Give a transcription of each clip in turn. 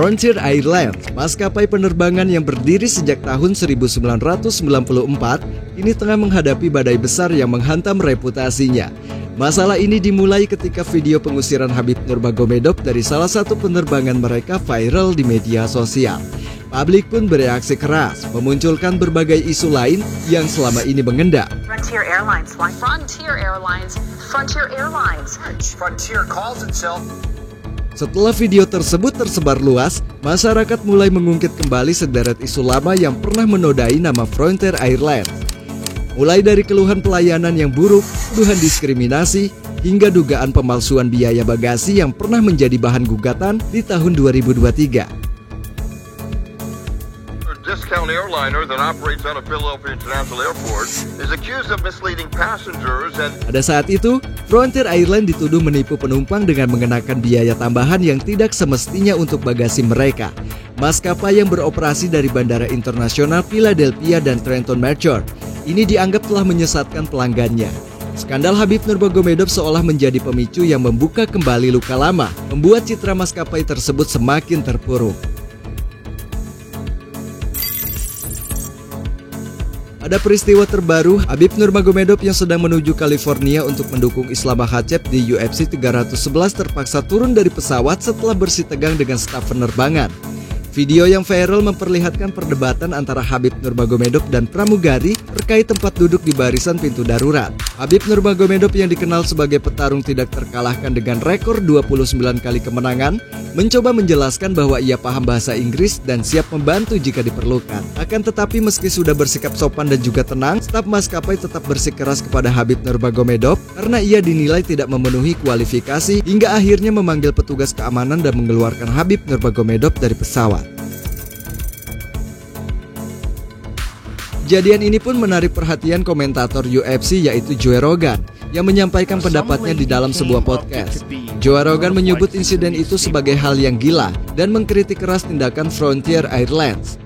Frontier Airlines, maskapai penerbangan yang berdiri sejak tahun 1994, ini tengah menghadapi badai besar yang menghantam reputasinya. Masalah ini dimulai ketika video pengusiran Habib Nurmagomedov dari salah satu penerbangan mereka viral di media sosial. Publik pun bereaksi keras, memunculkan berbagai isu lain yang selama ini mengendap. Frontier Airlines, Frontier calls itself. Setelah video tersebut tersebar luas, masyarakat mulai mengungkit kembali sederet isu lama yang pernah menodai nama Frontier Airlines. Mulai dari keluhan pelayanan yang buruk, tuduhan diskriminasi, hingga dugaan pemalsuan biaya bagasi yang pernah menjadi bahan gugatan di tahun 2023. Discount airliner that operates out of Philadelphia International Airport is accused of misleading passengers and... Pada saat itu, Frontier Airlines dituduh menipu penumpang dengan mengenakan biaya tambahan yang tidak semestinya untuk bagasi mereka. Maskapai yang beroperasi dari Bandara Internasional Philadelphia dan Trenton Major ini dianggap telah menyesatkan pelanggannya. Skandal Habib Nurmagomedov seolah menjadi pemicu yang membuka kembali luka lama, membuat citra maskapai tersebut semakin terpuruk. Ada peristiwa terbaru, Habib Nurmagomedov yang sedang menuju California untuk mendukung Islam Makhachev di UFC 311 terpaksa turun dari pesawat setelah bersitegang dengan staf penerbangan. Video yang viral memperlihatkan perdebatan antara Habib Nurmagomedov dan pramugari terkait tempat duduk di barisan pintu darurat. Habib Nurmagomedov yang dikenal sebagai petarung tidak terkalahkan dengan rekor 29 kali kemenangan, mencoba menjelaskan bahwa ia paham bahasa Inggris dan siap membantu jika diperlukan. Akan tetapi meski sudah bersikap sopan dan juga tenang, staf maskapai tetap bersikeras kepada Habib Nurmagomedov karena ia dinilai tidak memenuhi kualifikasi hingga akhirnya memanggil petugas keamanan dan mengeluarkan Habib Nurmagomedov dari pesawat. Kejadian ini pun menarik perhatian komentator UFC yaitu Joe Rogan yang menyampaikan pendapatnya di dalam sebuah podcast. Joe Rogan menyebut insiden itu sebagai hal yang gila dan mengkritik keras tindakan Frontier Airlines.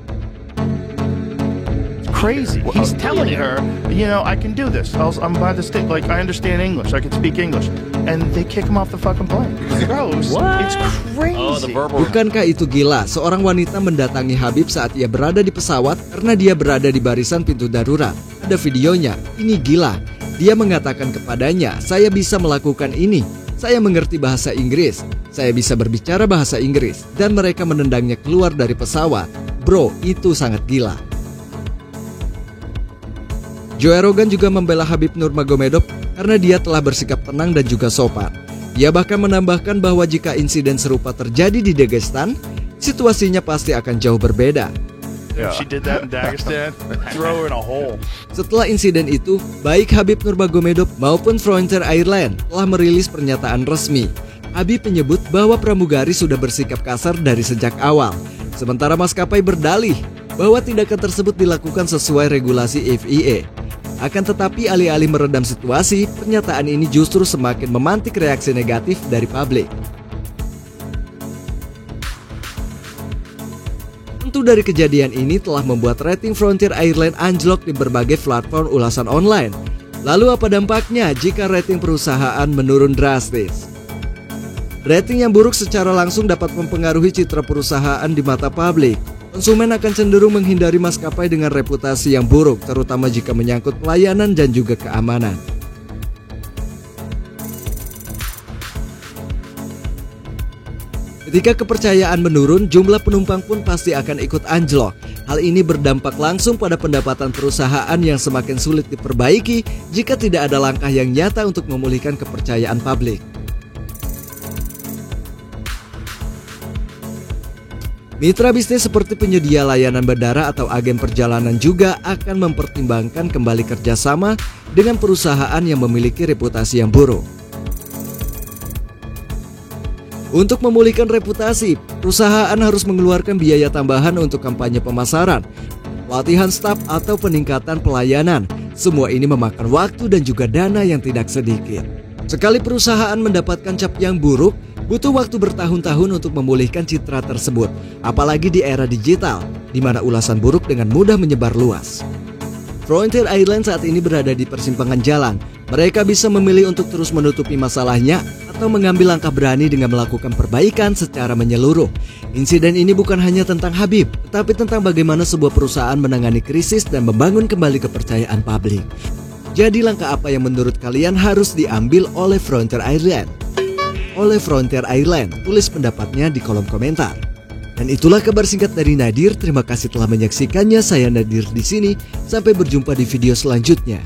Crazy. He's telling her, you know, I can do this. I'm by the stick. Like, I understand English. I can speak English. And they kick him off the fucking plane. Gross. It's crazy. Bukankah itu gila? Seorang wanita mendatangi Habib saat ia berada di pesawat karena dia berada di barisan pintu darurat. Ada videonya. Ini gila. Dia mengatakan kepadanya, saya bisa melakukan ini. Saya mengerti bahasa Inggris. Saya bisa berbicara bahasa Inggris. Dan mereka menendangnya keluar dari pesawat. Bro, itu sangat gila. Joe Rogan juga membela Habib Nurmagomedov karena dia telah bersikap tenang dan juga sopan. Ia bahkan menambahkan bahwa jika insiden serupa terjadi di Dagestan, situasinya pasti akan jauh berbeda. Setelah insiden itu, baik Habib Nurmagomedov maupun Frontier Airlines telah merilis pernyataan resmi. Habib menyebut bahwa pramugari sudah bersikap kasar dari sejak awal, sementara maskapai berdalih bahwa tindakan tersebut dilakukan sesuai regulasi FIA. Akan tetapi alih-alih meredam situasi, pernyataan ini justru semakin memantik reaksi negatif dari publik. Tentu dari kejadian ini telah membuat rating Frontier Airlines anjlok di berbagai platform ulasan online. Lalu apa dampaknya jika rating perusahaan menurun drastis? Rating yang buruk secara langsung dapat mempengaruhi citra perusahaan di mata publik. Konsumen akan cenderung menghindari maskapai dengan reputasi yang buruk, terutama jika menyangkut pelayanan dan juga keamanan. Ketika kepercayaan menurun, jumlah penumpang pun pasti akan ikut anjlok. Hal ini berdampak langsung pada pendapatan perusahaan yang semakin sulit diperbaiki jika tidak ada langkah yang nyata untuk memulihkan kepercayaan publik. Mitra bisnis seperti penyedia layanan bandara atau agen perjalanan juga akan mempertimbangkan kembali kerjasama dengan perusahaan yang memiliki reputasi yang buruk. Untuk memulihkan reputasi, perusahaan harus mengeluarkan biaya tambahan untuk kampanye pemasaran, pelatihan staf atau peningkatan pelayanan. Semua ini memakan waktu dan juga dana yang tidak sedikit. Sekali perusahaan mendapatkan cap yang buruk, butuh waktu bertahun-tahun untuk memulihkan citra tersebut, apalagi di era digital, di mana ulasan buruk dengan mudah menyebar luas. Frontier Airlines saat ini berada di persimpangan jalan. Mereka bisa memilih untuk terus menutupi masalahnya atau mengambil langkah berani dengan melakukan perbaikan secara menyeluruh. Insiden ini bukan hanya tentang Habib, tetapi tentang bagaimana sebuah perusahaan menangani krisis dan membangun kembali kepercayaan publik. Jadi langkah apa yang menurut kalian harus diambil oleh Frontier Airlines? Tulis pendapatnya di kolom komentar. Dan itulah kabar singkat dari Nadir. Terima kasih telah menyaksikannya. Saya Nadir di sini. Sampai berjumpa di video selanjutnya.